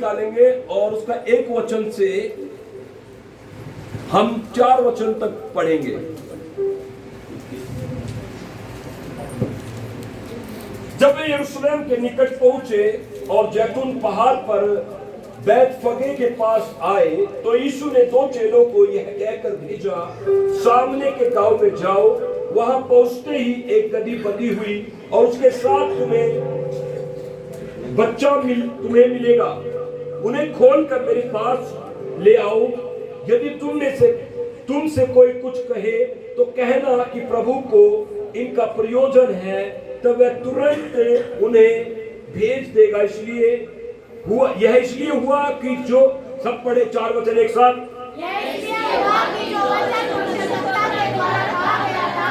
निकालेंगे और उसका एक वचन से हम 4 वचन तक पढ़ेंगे। जब वे यरूशलेम के निकट पहुंचे और जैतून पहाड़ पर बैतफगे के पास आए तो यीशु ने 2 चेलों को यह कहकर भेजा, सामने के गांव में जाओ, वहां पहुंचते ही एक गदही बंधी हुई और उसके साथ बच्चा तुम्हें मिलेगा, उन्हें खोलकर मेरे पास ले आओ। यदि तुमसे कोई कुछ कहे तो कहना कि प्रभु को इनका प्रयोजन है, तब वह तुरंत उन्हें भेज देगा। इसलिए हुआ कि जो सब पढ़े 4 वचन एक साथ, यह इसलिए हुआ कि जो वचन भविष्यद्वक्ता के द्वारा कहा गया था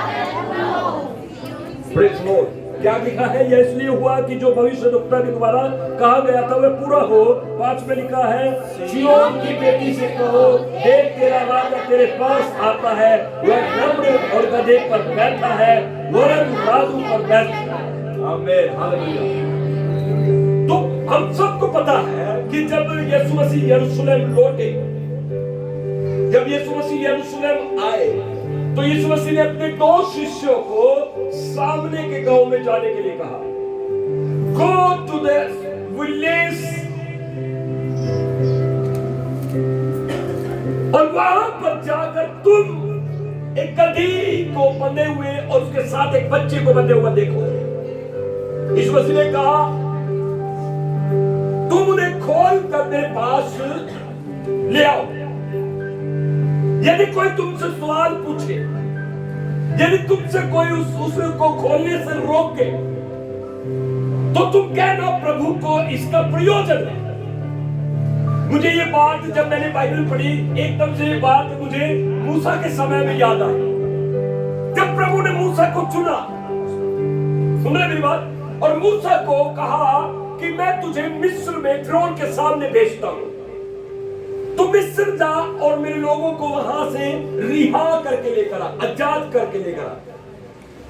प्रेज़ लॉर्ड। क्या लिखा है? यह इसलिए हुआ कि जो भविष्यद्वक्ता के द्वारा कहा गया था वह पूरा हो। 5 में लिखा है, सिय्योन की बेटी से कहो, देख तेरा राजा तेरे पास आता है, वह नम्र और गधे पर बैठा है, वरन राजू पर बैठा है। आमीन, हालेलुया। तो हम सबको पता है कि जब यीशु मसीह यरूशलेम लौटे, जब यीशु मसीह यरूशलेम आए तो यीशु मसीह ने अपने 2 शिष्यों को सामने के गांव में जाने के लिए कहा, गो टू द विलेज, और वहां पर जाकर तुम एक गदही को बंधे हुए और उसके साथ एक बच्चे को बंधे हुआ देखो। यीशु मसीह ने कहा, तुम उन्हें खोल कर मेरे पास ले आओ। यदि कोई तुमसे सवाल पूछे, यदि तुमसे कोई उसको खोलने से रोके, तो तुम कहना प्रभु को इसका प्रयोजन है। मुझे ये बात जब मैंने बाइबल पढ़ी, एकदम से ये बात मुझे मूसा के समय में याद आई। जब प्रभु ने मूसा को चुना, सुन रहे मेरी बात, और मूसा को कहा कि मैं तुझे मिस्र में फिरौन के सामने भेजता हूं, तू मिस्र जा और मेरे लोगों को वहां से रिहा करके लेकर आ, आजाद करके लेकर आ,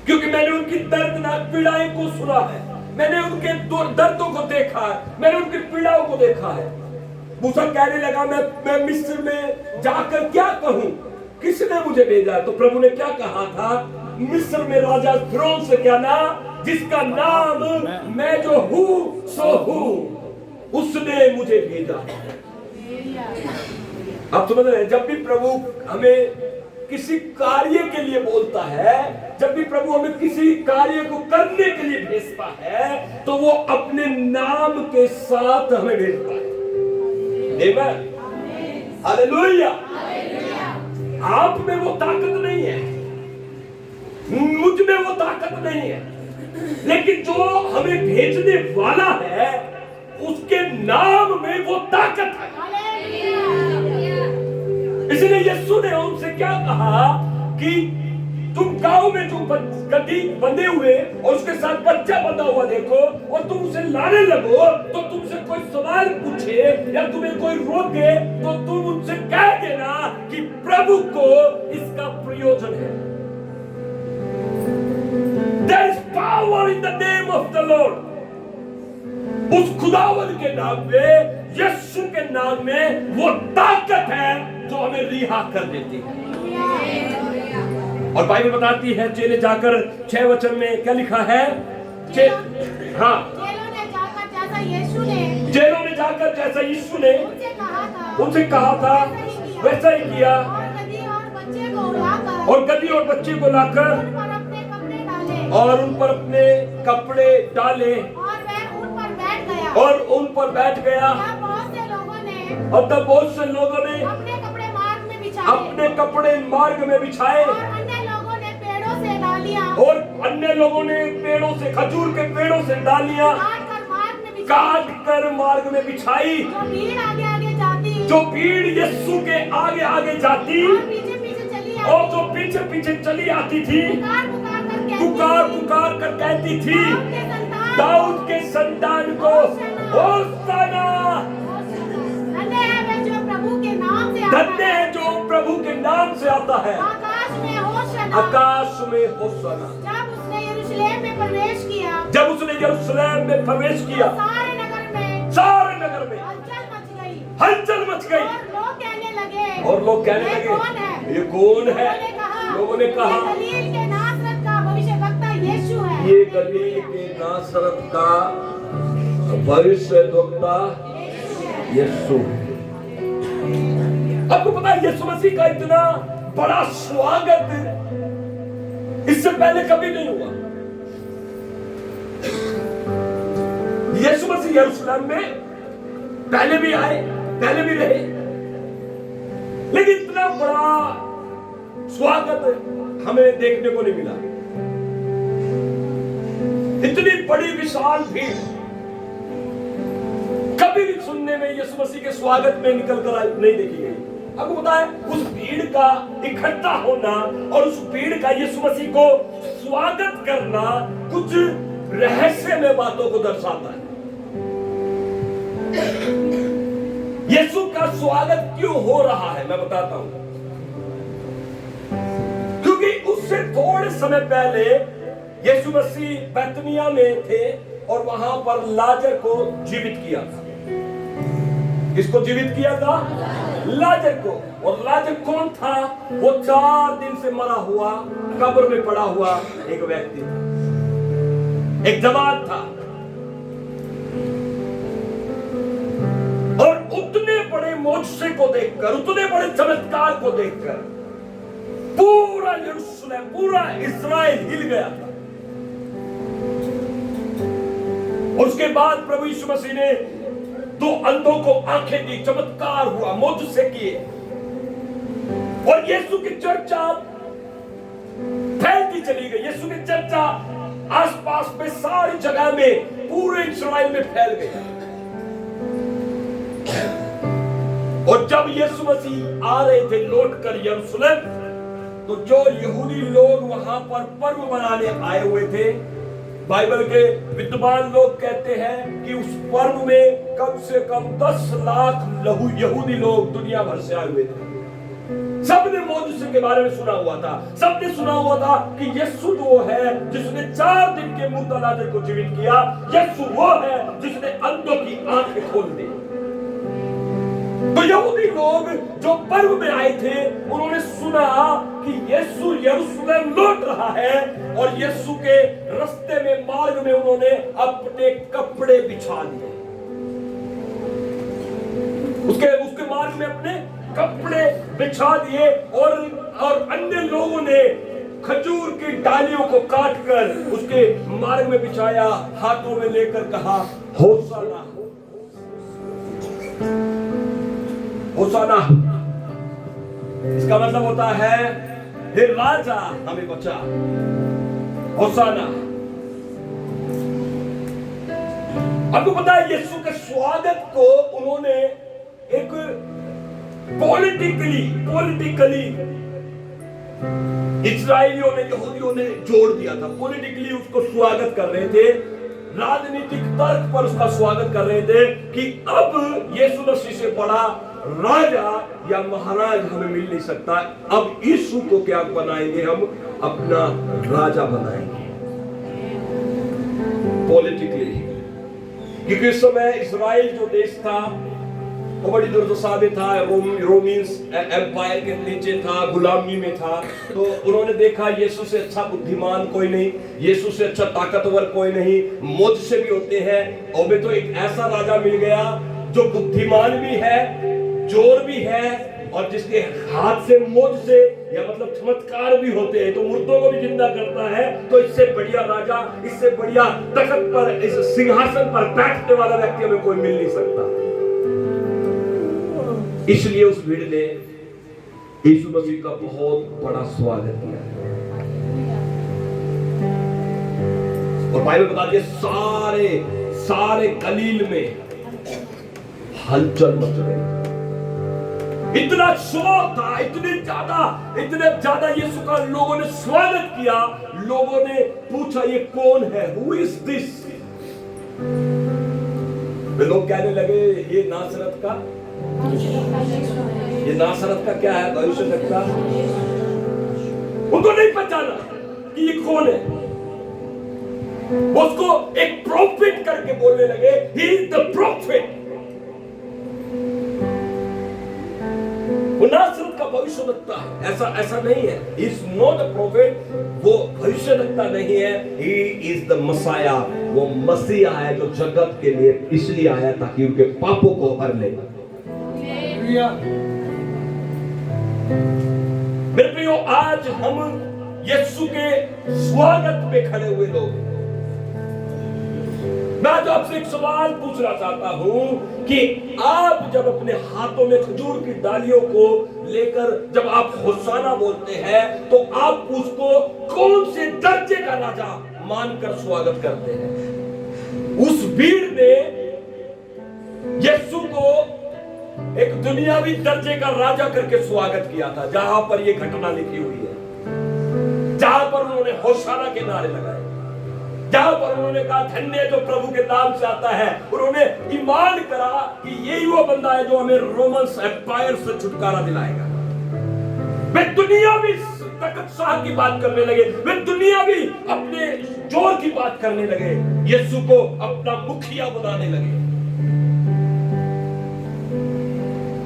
क्योंकि मैंने उनकी दर्दनाक पीड़ाएं को सुना है, मैंने उनके दर्दों को देखा है, मैंने उनकी पीड़ाओं को देखा है। मूसा कहने लगा, मैं मिस्र में जाकर क्या कहूं, किसने मुझे भेजा? तो प्रभु ने क्या कहा था, मिस्र में राजा फिरौन से कहना, जिसका नाम मैं जो हूं सो हूं, उसने मुझे भेजा। आप समझ रहे हैं? जब भी प्रभु हमें किसी कार्य के लिए बोलता है, जब भी प्रभु हमें किसी कार्य को करने के लिए भेजता है, तो वो अपने नाम के साथ हमें भेजता है। आमीन, हालेलुया। आप में वो ताकत नहीं है, मुझ में वो ताकत नहीं है, लेकिन जो हमें भेजने वाला है उसके नाम में वो ताकत है। इसलिए यीशु ने उनसे क्या कहा कि तुम गांव में जो गदही बंधे हुए और उसके साथ बच्चा बंधा हुआ देखो, और तुम उसे लाने लगो, तो तुमसे कोई सवाल पूछे या तुम्हें कोई रोके, तो तुम उनसे कह देना कि प्रभु को इसका प्रयोजन है। There is power in the name of the Lord. उस खुदावंद के नाम में, यीशु के नाम में वो ताकत है जो हमें रिहा कर देती है। और बाइबल बताती है, चेले जाकर 6 वचन में क्या लिखा है? हाँ, चेलों ने जाकर जैसा यीशु ने उनसे कहा था वैसा ही किया, और गदही और बच्चे को लाकर और उन पर अपने कपड़े डाले और उन पर बैठ गया। और तब बहुत से लोगों ने अपने कपड़े मार्ग में बिछाए, और अन्य लोगों ने पेड़ों से, खजूर के पेड़ों से डालियां काट कर मार्ग में बिछाई। जो भीड़ यीशु के आगे आगे जाती और जो पीछे पीछे चली आती थी, पुकार पुकार कर कहती थी, दाऊद के संतान को होशाना। धन्य है जो प्रभु के नाम से आता है। आकाश में होशाना। जब उसने यरूशलेम में प्रवेश किया, सारे नगर में हलचल मच गई और लोग कहने लगे, और लोग कहने ये लगे कौन है? ये कौन है? लोगों ने कहा, लोगों ने कहा ये गलील के नासरत का भविष्यवक्ता यीशु है। ये गलील के नासरत का भविष्यवक्ता यीशु। आपको पता है यीशु मसीह का इतना बड़ा स्वागत इससे पहले कभी नहीं हुआ। यीशु मसीह यरूशलेम में पहले भी आए, पहले भी रहे, लेकिन इतना बड़ा स्वागत हमें देखने को नहीं मिला। इतनी बड़ी विशाल भीड़ कभी भी सुनने में यीशु मसीह के स्वागत में निकल कर नहीं देखी गई। आपको पता है उस भीड़ का इकट्ठा होना और उस भीड़ का यीशु मसीह को स्वागत करना कुछ रहस्यमय बातों को दर्शाता है। यीशु का स्वागत क्यों हो रहा है मैं बताता हूं। क्योंकि उससे थोड़े समय पहले यीशु मसीह बैतनिया में थे और वहां पर लाजर को जीवित किया था। किसको जीवित किया था? लाजर को। और लाजर कौन था? वो 4 दिन से मरा हुआ, कब्र में पड़ा हुआ एक व्यक्ति था, एक जवान था। और उतने बड़े मोजसे को देखकर, उतने बड़े चमत्कार को देखकर पूरा यरूशलेम, पूरा इस्राएल हिल गया था। और उसके बाद प्रभु यीशु मसीह ने 2 अंधों को आंखें दी, चमत्कार हुआ, मोजसे किए। और यीशु की चर्चा फैलती चली गई। यीशु की चर्चा आसपास में सारी जगह में, पूरे इस्राएल में फैल गई। और जब यीशु मसीह आ रहे थे लौटकर यरूशलेम, तो जो यहूदी लोग वहां पर पर्व मनाने आए हुए थे, बाइबल के विद्वान लोग कहते हैं कि उस पर्व में कम से कम 10 लाख यहूदी लोग दुनिया भर से आए हुए थे। सबने मौजूद के बारे में सुना हुआ था। सबने सुना हुआ था कि यीशु वो है जिसने 4 दिन के मुर्दा लाजर को जीवित किया। यीशु वो है जिसने अंधों की आंखें खोल दी। तो यहूदी लोग जो पर्व में आए थे, उन्होंने सुना कि यीशु यरूशलेम लौट रहा है और यीशु के रास्ते में, मार्ग में उन्होंने अपने कपड़े बिछा दिए। उसके मार्ग में अपने कपड़े बिछा दिए और अन्य लोगों ने खजूर की डालियों को काटकर उसके मार्ग में बिछाया, हाथों में लेकर कहा होशाना होशाना। इसका मतलब होता है हे राजा हमें बचा, होशाना। आपको पता है यीशु के स्वागत को उन्होंने एक पॉलिटिकली इस्राएलियों ने, यहूदियों ने जोड़ दिया था। पॉलिटिकली उसको स्वागत कर रहे थे, राजनीतिक तर्क पर उसका स्वागत कर रहे थे कि अब यीशु मसीह से बड़ा राजा या महाराज हमें मिल नहीं सकता। अब यीशु को क्या बनाएंगे? हम अपना राजा बनाएंगे पॉलिटिकली। क्योंकि उस समय इस्राएल जो देश था वो बड़ी दुर्दशा में था, रोमीन्स एम्पायर के नीचे था, गुलामी में था। तो उन्होंने देखा यीशु से अच्छा बुद्धिमान कोई नहीं, यीशु से अच्छा ताकतवर कोई नहीं, मुझ से भी होते हैं। और में तो एक ऐसा राजा मिल गया जो बुद्धिमान भी है, जोर भी है, और जिसके हाथ से मोज से या मतलब चमत्कार भी होते हैं, तो मुर्दों को भी जिंदा करता है। तो इससे बढ़िया राजा, इससे बढ़िया तख्त पर, इस सिंहासन पर बैठने वाला व्यक्ति हमें कोई मिल नहीं सकता। इसलिए उस भीड़ ने यीशु मसीह का बहुत बड़ा स्वागत किया। और बाइबल बताती है सारे गलील में हलचल मच रही। इतना शोर था, इतने ज्यादा यीशु का लोगों ने स्वागत किया। लोगों ने पूछा ये कौन है? Who is this? वे लोग कहने लगे ये नासरत का क्या है? भविष्यवक्ता। उनको नहीं पहचाना कि ये कौन है। उसको एक प्रोफेट करके बोलने लगे, ही इज द प्रोफेट। वो नासरत का भविष्यवक्ता है, ऐसा नहीं है। इज नॉट अ प्रॉफिट, वो भविष्यवक्ता नहीं है। ही इज द मसाया, वो मसीहा है जो जगत के लिए इसलिए आया ताकि उनके पापों को हर ले। मेरे प्रियो, आज हम यीशु के स्वागत पे खड़े हुए लोग। मैं तो आपसे एक सवाल पूछना चाहता हूं कि आप जब अपने हाथों में खजूर की डालियों को लेकर जब आप होशाना बोलते हैं तो आप उसको कौन से दर्जे का राजा मानकर स्वागत करते हैं? उस भीड़ ने यीशु को एक दुनियावी दर्जे का राजा करके स्वागत किया था, जहां पर यह घटना लिखी हुई है, जहां पर उन्होंने होशाना के नारे लगाए, जहां पर उन्होंने कहा धन्य जो प्रभु के नाम से आता है। उन्होंने ईमान करा कि यही वो बंदा है जो हमें रोमन एम्पायर से छुटकारा दिलाएगा। वे दुनियावी ताकतशाह की बात करने लगे, वे दुनियावी अपने जोर की बात करने लगे, यीशु को अपना मुखिया बनाने लगे।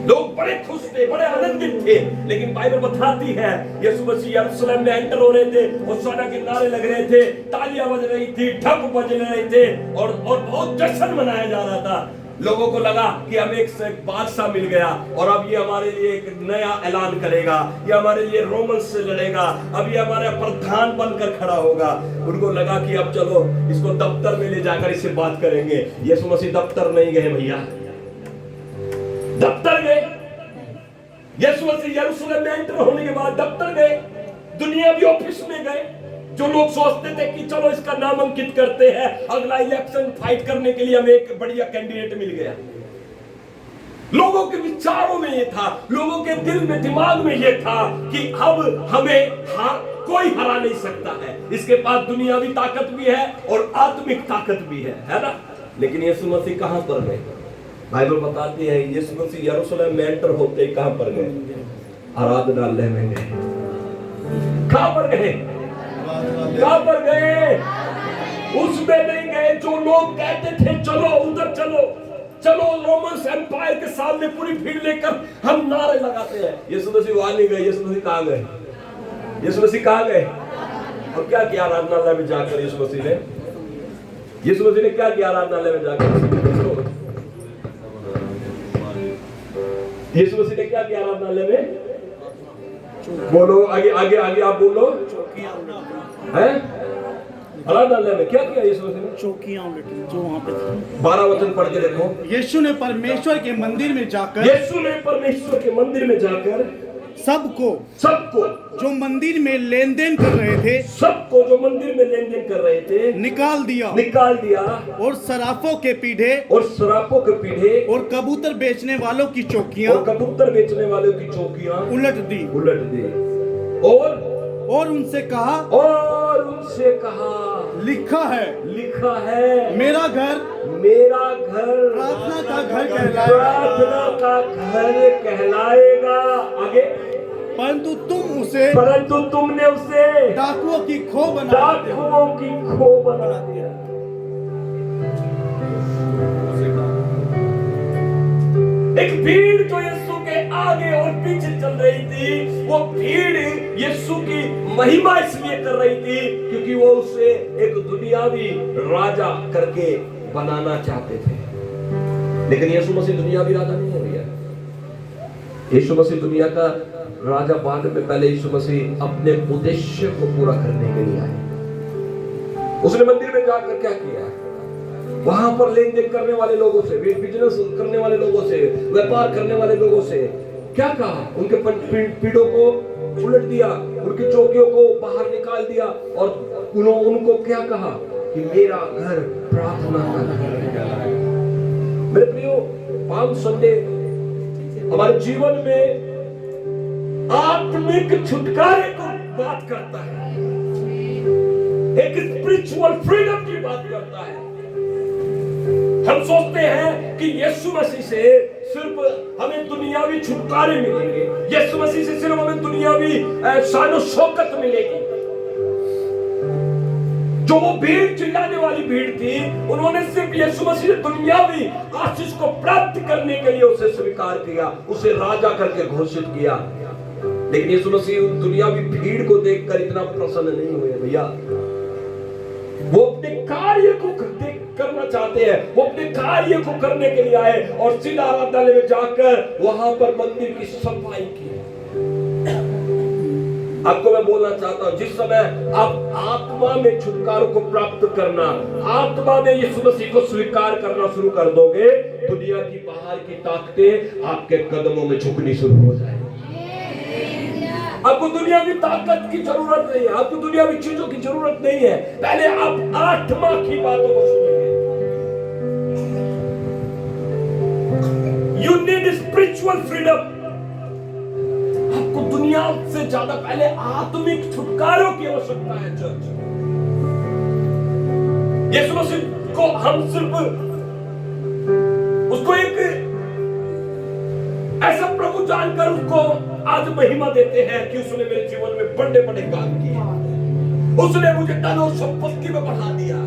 लोग बड़े खुश थे, बड़े आनंदित थे, लेकिन बाइबल बताती है यीशु मसीह यरूशलेम में एंटर हो रहे थे, होशाना के नारे लग रहे थे, तालियां बज रही थी, ढप बज रहे थे और बहुत जश्न मनाया जा रहा था। लोगों को लगा कि हमें एक बादशाह मिल गया और अब ये हमारे लिए एक नया ऐलान करेगा, ये हमारे लिए रोमन से लड़ेगा, अब ये हमारा प्रधान बनकर खड़ा होगा। उनको लगा कि अब चलो इसको दफ्तर में ले जाकर इससे बात करेंगे। यीशु मसीह दफ्तर नहीं गए भैया, दफ्तर गए। यीशु मसीह यरूशलेम में एंटर होने के बाद दफ्तर गए, दुनियावी ऑफिस में गए। जो लोग सोचते थे कि चलो इसका नामांकित करते हैं, अगला इलेक्शन फाइट करने के लिए हमें एक बढ़िया कैंडिडेट मिल गया। लोगों के विचारों में ये था, लोगों के दिल में दिमाग में ये था कि अब हमें कोई हरा नहीं सकता है, इसके पास दुनियावी ताकत भी है और आत्मिक ताकत भी है ना। लेकिन यीशु मसीह कहां पर गए? बाइबल बताती है यीशु मसीह यरूशलेम में एंटर होते ही कहां पर गए? आराधनालय में गए। कहां पर गए? कहां पर गए? उसमें नहीं गए जो लोग कहते थे चलो उधर चलो, चलो रोमन एम्पायर के सामने पूरी भीड़ लेकर हम नारे लगाते हैं। यीशु मसीह वहां नहीं गए। यीशु मसीह कहां गए? यीशु मसीह कहां गए? और क्या किया आराधनालय में जाकर? यीशु मसीह ने क्या किया आराधनालय में जाकर? यीशु मसीह ने क्या किया आराधनालय में? बोलो, आगे आगे आगे आप बोलो। हैं? आराधनालय में क्या किया यीशु मसीह ने? चौकियां उलटी जो वहां पे थी। 12 वचन पढ़ के देखो। यीशु ने परमेश्वर के मंदिर में जाकर सबको जो मंदिर में लेन देन कर रहे थे निकाल दिया और सराफों के पीढ़े और कबूतर बेचने वालों की चौकियां उलट दी और उनसे कहा लिखा है मेरा घर प्रार्थना का घर कहलाएगा। आगे परंतु तुमने उसे डाकुओं की खो बना दिया। एक भीड़ जो यीशु के आगे और पीछे चल रही थी, वो भीड़ यीशु की महिमा इसलिए कर रही थी क्योंकि वो उसे एक दुनियावी राजा करके बनाना चाहते थे। लेकिन यीशु मसीह दुनियावी राजा नहीं हो गया। यीशु मसीह दुनिया का राजा बाद में, पहले यीशु मसीह अपने उद्देश्य को पूरा करने के लिए आए। उसने मंदिर में जाकर क्या किया? वहां पर लेन देन करने वाले लोगों से, बिजनेस करने वाले लोगों से, व्यापार करने वाले लोगों से क्या कहा? उनके पीढ़ों को उलट दिया, उनकी चौकियों को बाहर निकाल दिया और उनको क्या कहा कि मेरा घर प्रार्थना का घर है। मेरे प्रियो, पाम संडे हमारे जीवन में आत्मिक छुटकारे को बात करता है, एक स्पिरिचुअल फ्रीडम की बात करता है। हम सोचते हैं कि यीशु मसीह से सिर्फ हमें दुनियावी छुटकारे मिलेंगे, यीशु मसीह से सिर्फ हमें दुनियावी शान और शौकत मिलेगी। जो वो भीड़, चिल्लाने वाली भीड़ थी, उन्होंने सिर्फ यीशु मसीह दुनियावी आशीष को प्राप्त करने के लिए उसे स्वीकार किया, उसे राजा करके घोषित किया। लेकिन यीशु मसीह उन दुनियावी भीड़ को देखकर इतना प्रसन्न नहीं हुए भैया। वो अपने कार्य को करना चाहते हैं, वो अपने कार्य को करने के लिए आए और सीधा आराधनालय में जाकर वहां पर मंदिर की सफाई की। आपको मैं बोलना चाहता हूं, जिस समय आप आत्मा में छुटकारों को प्राप्त करना, आत्मा में यीशु मसीह को स्वीकार करना शुरू कर दोगे, दुनिया की बाहर की ताकतें आपके कदमों में झुकनी शुरू हो जाएगी। आपको दुनियावी ताकत की जरूरत नहीं है, आपको दुनियावी चीजों की जरूरत नहीं है। पहले आप आत्मा की बातों को सुनेंगे। You need spiritual freedom। आपको दुनिया से ज्यादा पहले आत्मिक छुटकारों की आवश्यकता है। चर्च, यीशु मसीह को हम सिर्फ उसको एक ऐसा प्रभु जानकर उसको आज महिमा देते हैं कि उसने मेरे जीवन में बड़े बड़े काम किए, उसने मुझे धन और संपत्ति में बढ़ा दिया,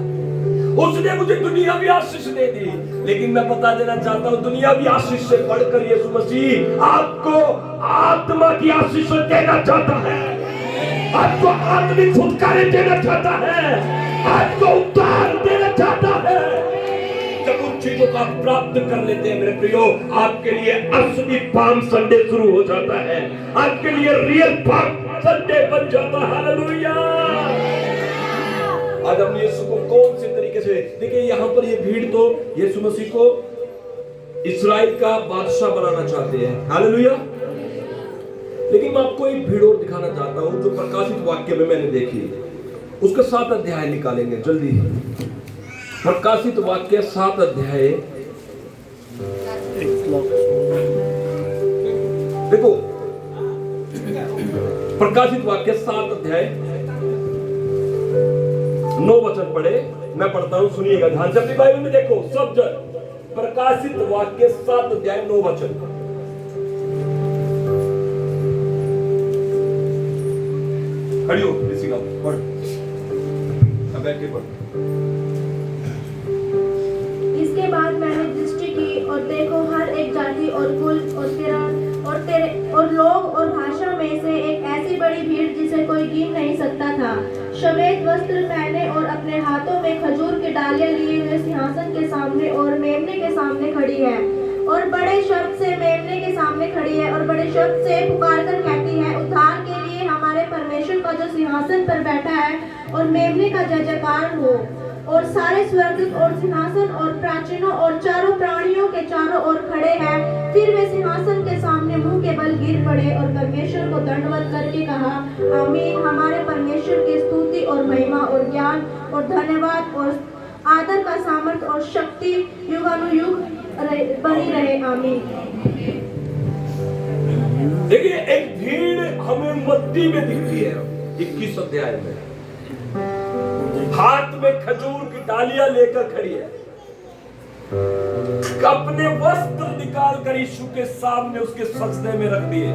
उसने मुझे दुनियावी आशीष दे दी। लेकिन मैं बता देना चाहता हूं, दुनियावी आशीष से बढ़कर यीशु मसीह आपको आत्मा की आशीष देना चाहता है, आपको आत्मिक छुटकारे देना चाहता है, आपको उद्धार देना चाहता है। जब उन चीजों को आप प्राप्त कर लेते हैं मेरे प्रियो, आपके लिए असली पाम संडे शुरू हो जाता है, आपके लिए रियल पाम संडे बन जाता है। हालेलुया। आज हम यीशु को कौन से तरीके से, देखिए यहाँ पर ये भीड़ तो यीशु मसीह को इस्राएल का बादशाह बनाना चाहते हैं। हालेलुया। लेकिन मैं आपको एक भीड़ और दिखाना चाहता हूं जो प्रकाशित वाक्य में मैंने देखी, उसके 7 अध्याय निकालेंगे जल्दी। प्रकाशित वाक्य 7 अध्याय, देखो प्रकाशित वाक्य 7 अध्याय 9 वचन पढ़े, मैं पढ़ता हूं, सुनिएगा ध्यान से। अपनी बाइबल में देखो सब जन, प्रकाशित वाक्य 7 अध्याय 9 वचन। खड़ी हो किसी का पढ़, अब बैठ के पढ़। इसके बाद मैंने दृष्टि की और देखो हर एक जाति और कुल और तेरे और लोग और भाषा में से एक ऐसी बड़ी भीड़ जिसे कोई गिन नहीं सकता था, श्वेत वस्त्र पहने और अपने हाथों में खजूर के डालियां लिए हुए सिंहासन के सामने और मेमने के सामने खड़ी है, और बड़े शब्द से मेमने के सामने खड़ी है और बड़े शब्द से पुकार कर कहती है, उद्धार के लिए हमारे परमेश्वर का जो सिंहासन पर बैठा है और मेमने का जय जयकार हो। और सारे स्वर्गदूत और सिंहासन और प्राचीनों और चारों प्राणियों के चारों ओर खड़े हैं। फिर वे सिंहासन के सामने मुंह के बल गिर पड़े और परमेश्वर को दंडवत करके कहा, आमीन। हमारे परमेश्वर की स्तुति और महिमा और ज्ञान और धन्यवाद और आदर का सामर्थ और शक्ति युगानुयुग बनी रहे, आमीन। देखिए एक भीड़ हमें मत्ती में दिखती है 21 अध्याय में, हाथ में खजूर की डालियां लेकर खड़ी है, अपने वस्त्र निकाल कर यीशु के सामने उसके सजदे में रख दिए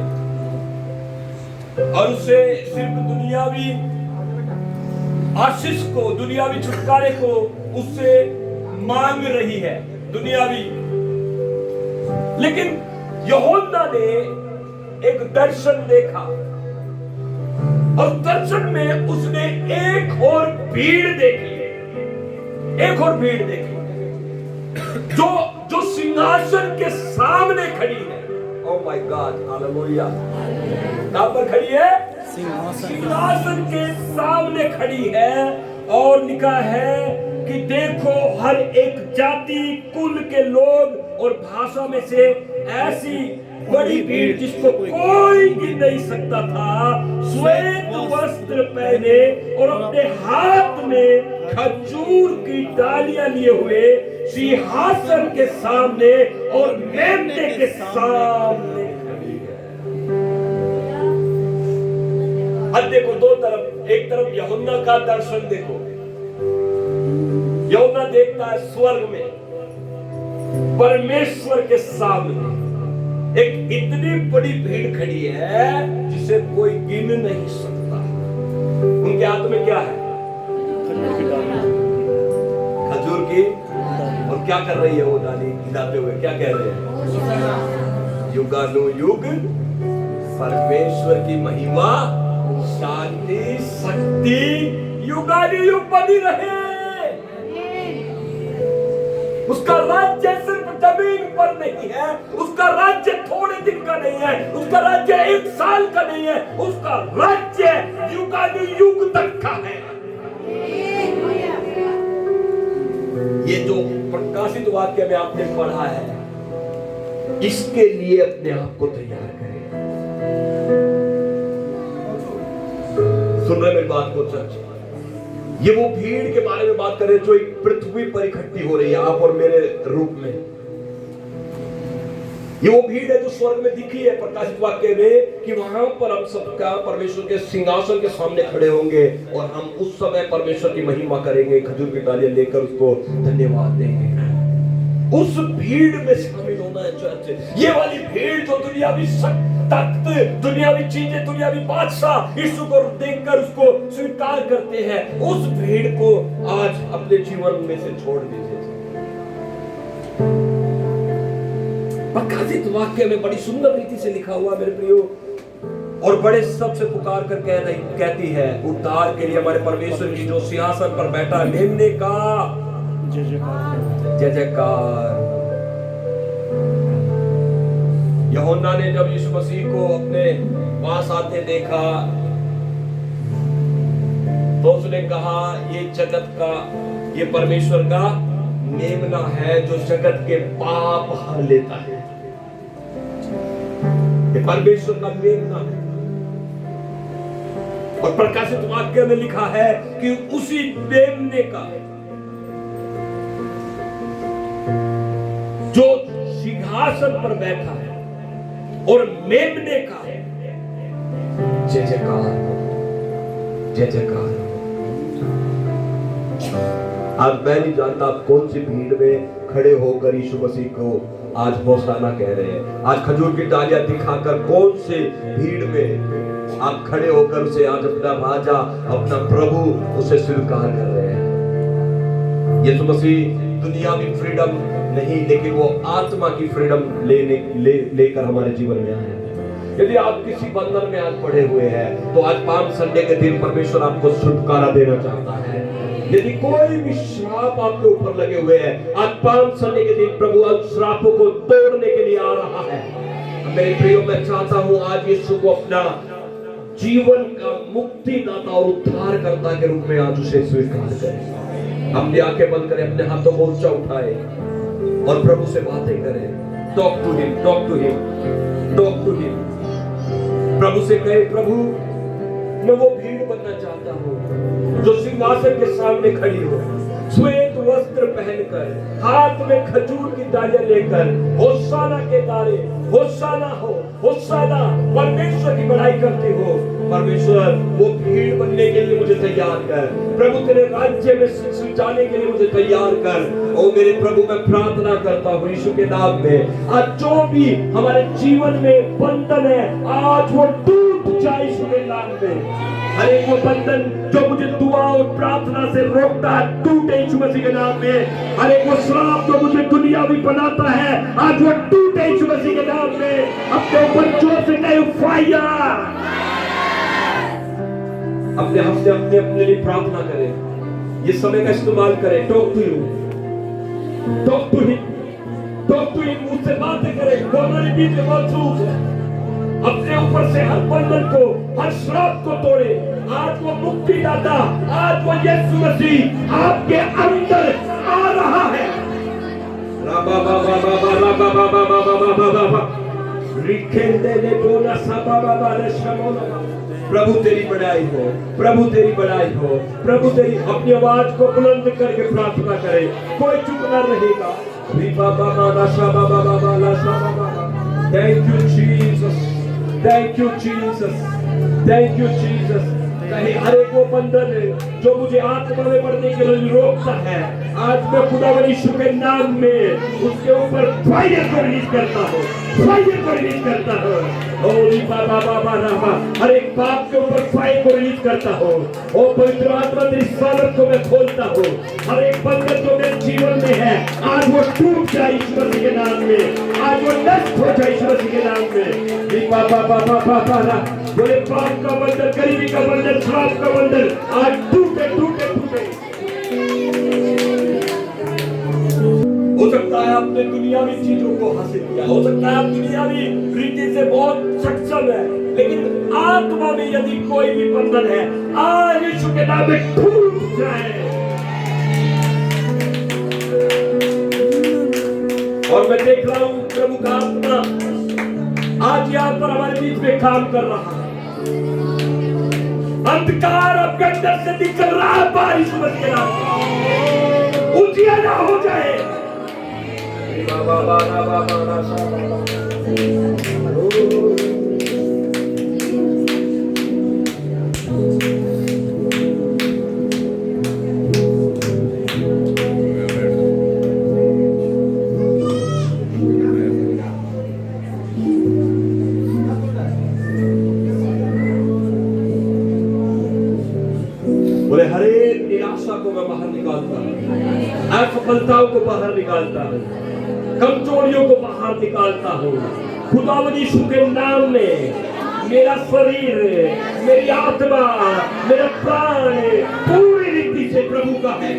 और उसे सिर्फ दुनियावी आशीष को, दुनियावी छुटकारे को उससे मांग रही है, दुनियावी। लेकिन यूहन्ना ने एक दर्शन देखा और दर्शन में उसने एक और भीड़ देखी, एक और भीड़ देखी जो सिंहासन के सामने खड़ी है। Oh my God, hallelujah. कहां पर खड़ी है? सिंहासन के सामने खड़ी है और लिखा है कि देखो हर एक जाति, कुल के लोग और भाषा में से ऐसी बड़ी भीड़ जिसको कोई गिन नहीं सकता था, श्वेत वस्त्र पहने और अपने हाथ में खजूर की डालियां लिए हुए सिंहासन के सामने और मेमने के सामने खड़ी है। अब देखो दो तरफ, एक तरफ यूहन्ना का दर्शन देखो, यूहन्ना देखता है स्वर्ग में परमेश्वर के सामने एक इतनी बड़ी भीड़ खड़ी है जिसे कोई गिन नहीं सकता। उनके हाथ में क्या है? खजूर की। और क्या कर रही है वो डाली हिलाते हुए, क्या कह रहे हैं? युगानुयुग परमेश्वर की महिमा, शांति, शक्ति युगानुयुग बनी रहे। उसका राज्य सिर्फ जमीन पर नहीं है, उसका राज्य थोड़े दिन का नहीं है, उसका राज्य 1 साल का नहीं है, उसका राज्य युगानुयुग तक का है। ये जो प्रकाशित वाक्य में आपने पढ़ा है, इसके लिए अपने आप को तैयार करें। सुन रहे मेरी बात को चर्च? ये वो भीड़ के बारे में बात कर रहे हैं जो एक पृथ्वी पर इकट्ठी हो रही है आप और मेरे रूप में। ये वो भीड़ है जो स्वर्ग में दिखी है प्रकाशित वाक्य में कि वहां पर हम सबका परमेश्वर के सिंहासन के सामने खड़े होंगे और हम उस समय परमेश्वर की महिमा करेंगे, खजूर की डालियां लेकर उसको धन्यवाद देंगे। उस भीड़ में शामिल होना है चर्च। ये वाली भीड़ जो दुनियावी ताकत, दुनियावी चीजें, दुनियावी बादशाह यीशु को देखकर उसको स्वीकार करते हैं, उस भीड़ को आज अपने जीवन में से छोड़ दीजिए। प्रकाशित वाक्य में बड़ी सुंदर रीति से लिखा हुआ मेरे प्रियो, और बड़े शब्द से पुकार कर कहती है उद्धार के लिए हमारे परमेश्वर की जो सिंहासन पर बैठा मेमने का जय जयकार। यूहन्ना ने जब यीशु मसीह को अपने पास आते देखा तो उसने कहा ये जगत का, ये परमेश्वर का मेमना है जो जगत के पाप हर लेता है। ये परमेश्वर का मेमना है। और प्रकाशित वाक्य में लिखा है कि उसी मेमने का जो सिंहासन पर बैठा है और मेमने का जय जयकार, जय जयकार। आज मैं नहीं जानता आप कौन सी भीड़ में खड़े होकर यीशु मसीह को आज होशाना कह रहे हैं। आज खजूर की डालियां दिखाकर कौन से भीड़ में आप खड़े होकर उसे आज अपना राजा, अपना प्रभु उसे स्वीकार कर रहे हैं। यीशु मसीह दुनियावी फ्रीडम नहीं, लेकिन वो आत्मा की फ्रीडम लेकर हमारे जीवन में आए। यदि आप किसी बंधन में आज पड़े हुए हैं तो आज पाम संडे के दिन परमेश्वर आपको छुटकारा देना चाहता है। यदि कोई भी श्राप आपके ऊपर लगे हुए हैं, आज पाम संडे के दिन प्रभु आज श्रापों को तोड़ने के लिए आ रहा है। मेरे प्रियो, मैं चाहता हूं आज यीशु को अपना जीवन का मुक्तिदाता और उद्धारकर्ता के रूप में आज उसे स्वीकार करें। अपनी आंखें बंद करें, अपने हाथों को ऊंचा उठाए और प्रभु से बातें करें। Talk to him, talk to him, talk to him. प्रभु से कहे, प्रभु मैं वो भीड़ बनना चाहता हूँ जो सिंहासन के सामने खड़ी हो, श्वेत वस्त्र पहनकर, हाथ में खजूर की डालियां लेकर होशाना के नारे, होशाना हो, होशाना, परमेश्वर की बड़ाई करते हो। परमेश्वर वो भीड़ बनने के लिए मुझे तैयार कर। प्रभु तेरे राज्य में जाने के लिए मुझे तैयार कर। ओ मेरे प्रभु, मैं प्रार्थना करता हूँ यीशु के नाम में, आज जो भी हमारे जीवन में बंधन है आज वो टूट जाए यीशु के नाम में। हर एक वो बंधन जो मुझे दुआ और प्रार्थना से रोकता है टूटे यीशु मसीह के नाम में। हर एक वो श्राप जो मुझे दुनियावी बनाता है आज वो टूटे यीशु मसीह के नाम में। अपने ऊपर जोर से कहे फायर। अपने लिए प्रार्थना करें, ये समय का इस्तेमाल करें। Talk to you, talk to him, talk to him. मुझसे बातें करें, वो हमारे बीच में मौजूद है। अपने ऊपर से हर बंधन को, हर श्राप को तोड़े। आज वो मुक्तिदाता, आज वो यीशु मसीह आपके अंदर आ रहा है। प्रभु तेरी बड़ाई हो, प्रभु तेरी बड़ाई हो, प्रभु तेरी। अपनी आवाज को बुलंद करके प्रार्थना करें, कोई चुप न रहेगा। Thank you, Jesus. Thank you, Jesus. Thank you, Jesus. कहीं हर एक वो बंधन जो मुझे आत्मा में बढ़ने के लिए रोकता है, आज मैं खुदावन यीशु के नाम में उसके ऊपर फायर को रिलीज करता हूँ, फायर को रिलीज करता हूँ। ओ बाबा बाबा रामा, हर एक पाप के ऊपर फायर को रिलीज करता हूँ। ओ पवित्र आत्मा तेरी सामर्थ को मैं खोलता हूँ। हर एक बंधन जो मेरे जीवन में है, आज वो टूट जाए यीशु मसीह के नाम में, आज वो नष्ट हो जाए यीशु मसीह के नाम में। बाबा बाबा बाबा बोले पाप का बंधन, गरीबी का बंधन, श्राप का बंधन आज टूटे टूटे टूटे। हो सकता है आपने दुनियावी चीजों को हासिल किया, हो सकता है आप दुनियावी रीति से बहुत सक्षम है, लेकिन आत्मा में यदि कोई भी बंधन है, आज यीशु के नाम में टूट जाए। और मैं देख रहा हूं प्रभु का आत्मा आज यहाँ पर हमारे बीच में काम कर रहा है। अंधकार आपके अंदर से निकल रहा है, बारिश बन के नाम उजियारा हो जाए। बोले हर एक निराशा को मैं बाहर निकालता हूँ, असफलताओं को बाहर निकालता हूँ, कमजोरियों को बाहर निकालता हूँ। खुदावंद यीशु के नाम में मेरा शरीर, मेरी आत्मा, मेरा प्राण पूरी रीति से प्रभु का है।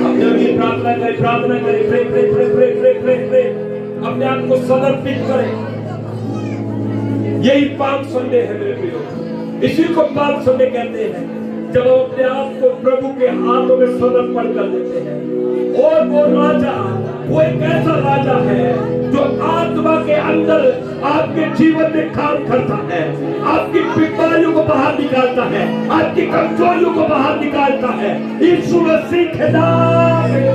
अपने लिए प्रार्थना करें, प्रार्थना करें, pray pray pray pray pray pray pray अपने आप को समर्पित करें। यही पाप संडे है मेरे प्रियो, इसी को पाप संडे कहते हैं, जब हम अपने आप को प्रभु के हाथों में समर्पण कर देते हैं। और वो राजा, वो एक ऐसा राजा है जो आत्मा के अंदर आपके जीवन में काम करता है, आपकी बीमारियों को बाहर निकालता है, आपकी कमजोरियों को बाहर निकालता है। यीशु मसीह के नाम में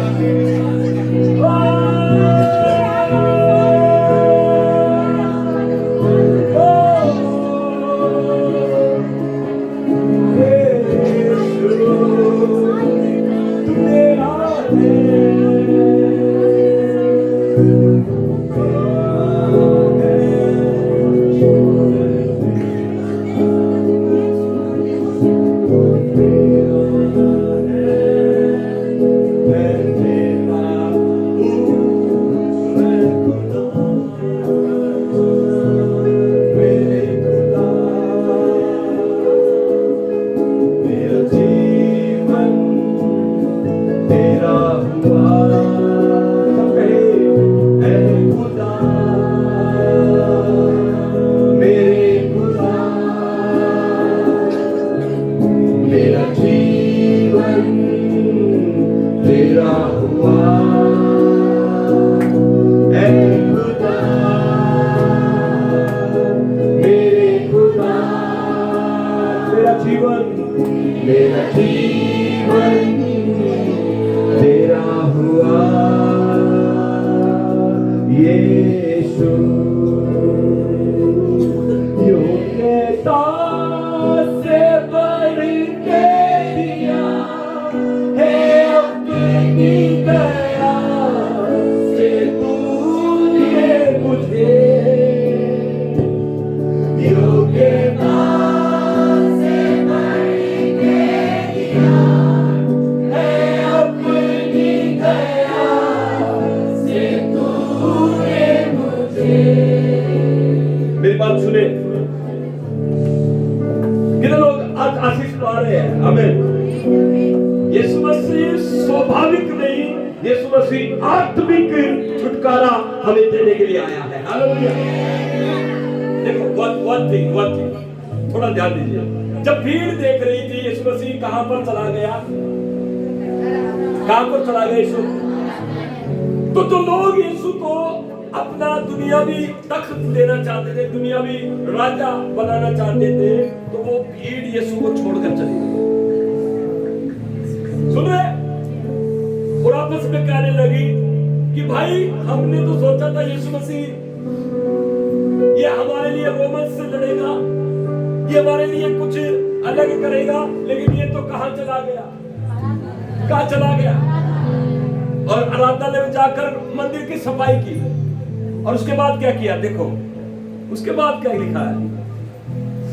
आशीष पा रहे हैं। हमें यीशु मसीह स्वाभाविक नहीं, यीशु मसीह आत्मिक छुटकारा हमें देने के लिए आया है। हालेलुया। देखो one thing थोड़ा ध्यान दीजिए। जब भीड़ देख रही थी यीशु मसीह कहां पर चला गया, कहां पर चला गया यीशु, तो लोग यीशु को अपना दुनियावी तख्त देना चाहते थे, दुनियावी राजा बनाना चाहते थे, तो वो भीड़ यीशु को छोड़कर चली गई। सुन रहे? और आपस में कहने लगी कि भाई हमने तो सोचा था यीशु मसीह ये हमारे लिए रोमन से लड़ेगा, ये हमारे लिए कुछ अलग करेगा, लेकिन ये तो कहां चला गया, कहां चला गया। और आराधनालय में जाकर मंदिर की सफाई की, और उसके बाद क्या किया, देखो उसके बाद क्या लिखा है।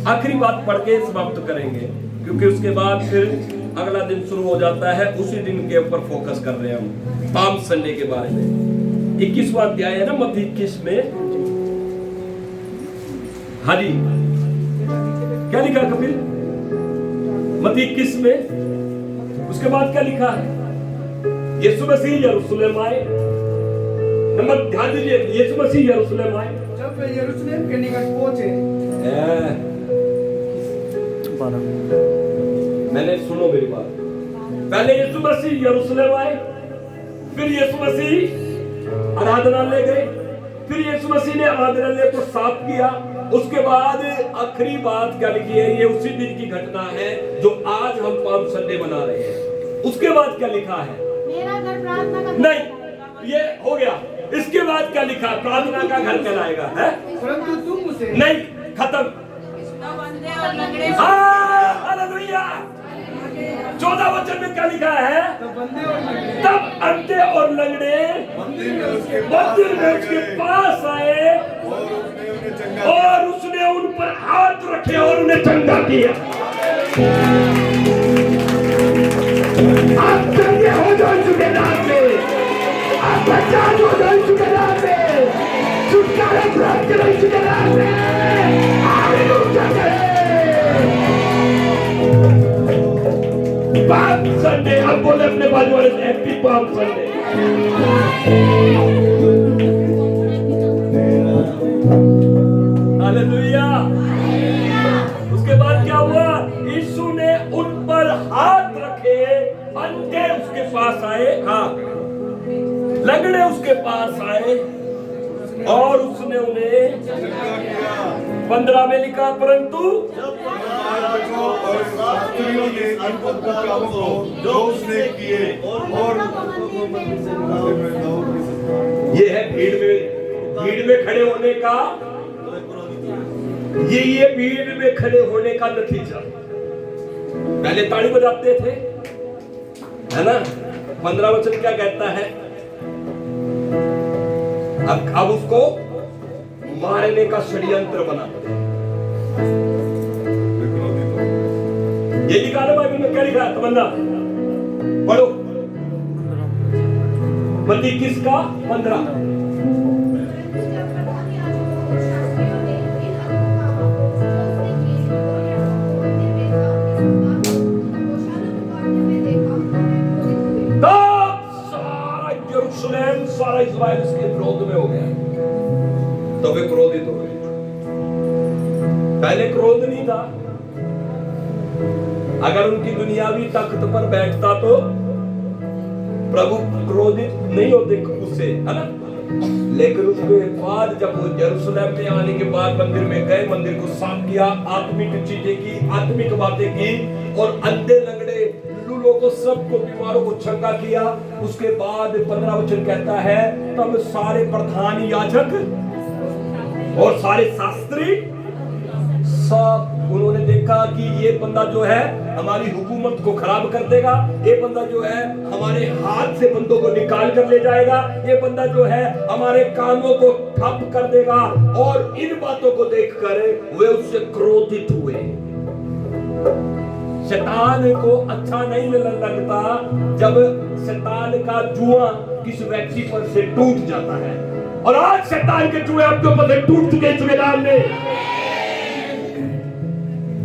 आखिरी बात पढ़ के समाप्त करेंगे, क्योंकि उसके बाद फिर अगला दिन शुरू हो जाता है। उसी दिन के ऊपर फोकस कर रहे हैं हम, पाम संडे के बारे में। 21वां अध्याय है ना मत्ती 21 में। हाँ जी, क्या लिखा कपिल, मत्ती 21 में। उसके बाद क्या लिखा है, यीशु मसीह यरूशलेम आए। नंबर ध्यान दीजिए, यीशु मसीह यरूशलेम आए। जब वे यरूशलेम के निकट पहुंचे, मैंने सुनो मेरी बात, पहले यीशु मसीह यरूशलेम आए, फिर यीशु मसीह आराधनालय गए, फिर यीशु मसीह ने आराधनालय को साफ किया। उसके बाद आखिरी बात क्या लिखी है, ये उसी दिन की घटना है जो आज हम पाम संडे मना रहे हैं। उसके बाद क्या लिखा है, मेरा घर प्रार्थना का नहीं ये हो गया। इसके बाद क्या लिखा, प्रार्थना का घर कहलाएगा, है परंतु तुम उसे नहीं, खत्म। हालेलुया। 14 वचन में क्या लिखा है, तब बंदे और लंगड़े तब अंधे और लंगड़े मंदिर में उसके मंदिर में उसके पास आए, और उसने उन पर हाथ रखे और उन्हें चंगा किया। आप चंगे हो जाओ यीशु के नाम में, आप बचाव हो जाओ यीशु के नाम में, छुटकारा प्राप्त करो यीशु के नाम में। हालेलुया करें। पाम संडे, अब बोले अपने बाजू वाले से हैप्पी पाम संडे। हालेलुया। उसके बाद क्या हुआ, यीशु ने उन पर हाथ रखे, अंधे उसके पास आए, हाँ लंगड़े उसके पास आए, और उसने उन्हें 15 में लिखा, परंतु और शास्त्रियों ने अद्भुत कामों को जो उसने किए, और ये है भीड़ में खड़े होने का, ये भीड़ में खड़े होने का नतीजा। पहले ताली बजाते थे, है ना। 15 वचन क्या कहता है, अब उसको मारने का षड्यंत्र बनाते हैं। ये लिखा है बाइबल में, क्या लिखा है, तमन्ना पढ़ो। मत्ती 21 का 15। सारा यरूशलेम, सारा इस्राएल इसके विरोध में हो गया, तो वे क्रोधित हो गए। पहले क्रोध नहीं था, अगर उनकी दुनियावी तख्त पर बैठता तो प्रभु क्रोधित नहीं होते उससे, है ना। लेकिन उसके बाद जब वो यरूशलेम में आने के बाद मंदिर में गए, मंदिर को साफ किया, आत्मिक चीजें की, आत्मिक बातें की, और अंधे लंगड़े लूलों को, सबको, बीमारों को चंगा किया। उसके बाद 15 वचन कहता है, तब सारे प्रधान याजक और सारे शास्त्री सब, उन्होंने देखा कि ये बंदा जो है हमारी हुकूमत को खराब कर देगा, ये बंदा जो है हमारे हाथ से बंदों को निकाल कर ले जाएगा, ये बंदा जो है हमारे कामों को ठप कर देगा। और इन बातों को देखकर वे उससे क्रोधित हुए। शैतान को अच्छा नहीं लगता जब शैतान का जुआ किस व्यक्ति पर से टूट जाता है, और आज शैतान के जुए आपके ऊपर से टूट चुके सुबेदार में।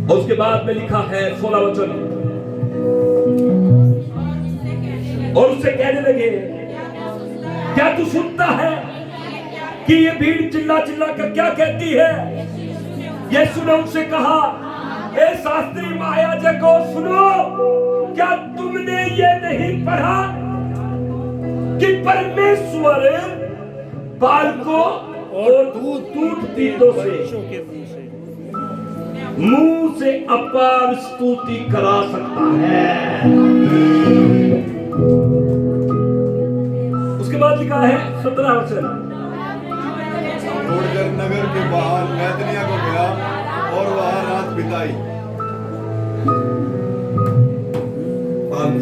और उसके बाद में लिखा है 16 वचन, और उससे कहने लगे, क्या तू सुनता है कि ये भीड़ चिल्ला चिल्ला कर क्या कहती है। यीशु ने उनसे कहा, ए शास्त्री महायाजकों सुनो, क्या तुमने ये नहीं पढ़ा कि परमेश्वर बालकों और टूटती से मुंह से अपार स्तुति करा सकता है। उसके बाद लिखा है 17 वचन, छोड़कर नगर के बाहर बैतनिया को गया और वहां रात बिताई।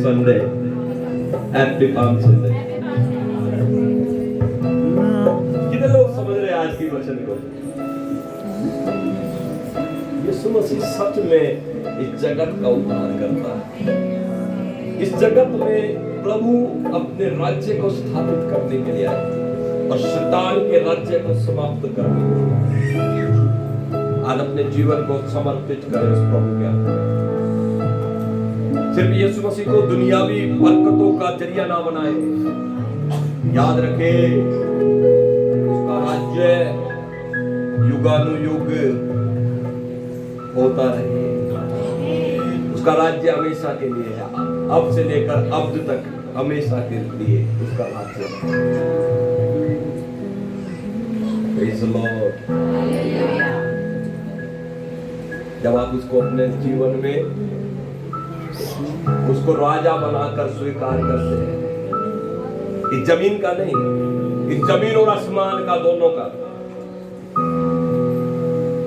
Sunday, happy palm Sunday. कितने लोग समझ रहे हैं आज की वचन को? यीशु मसीह सच में इस जगत का उद्धार करता है। इस जगत में प्रभु अपने राज्य को स्थापित करने के लिए आए और शैतान के राज्य को समाप्त करने के लिए। आज अपने जीवन को समर्पित करें उस प्रभु के आगे। सिर्फ यीशु मसीह को दुनियावी बरकतों का जरिया ना बनाए। याद रखे उसका राज्य युगानुयुग होता रहे। उसका राज्य हमेशा के लिए है, अब से लेकर अब तक हमेशा के लिए उसका राज्य है। Praise the Lord। जब आप उसको अपने जीवन में उसको राजा बनाकर स्वीकार करते हैं, इस जमीन का नहीं, इस जमीन और आसमान का, दोनों का,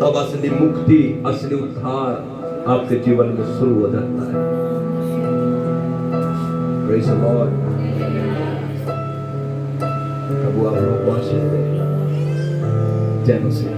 तब असली मुक्ति, असली उद्धार आपके जीवन में शुरू हो जाता है। Praise the Lord। प्रभु आप लोग को आशीष दे। जय मसीह।